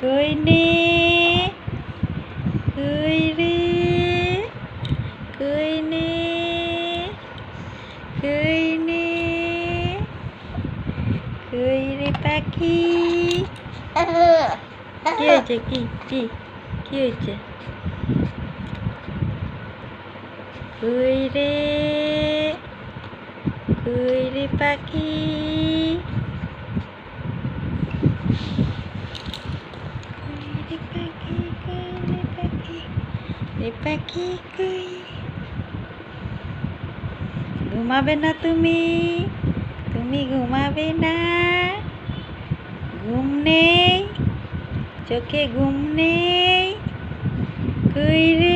কই নে কই রে কই নে কই নে কই রে পাখি কি হয়েছে কি কি কি হয়েছে কই রে পাখি পাখি কই ঘুমাবে না তুমি তুমি ঘুমাবে না ঘুম নেই চোখে ঘুম নেই কই রে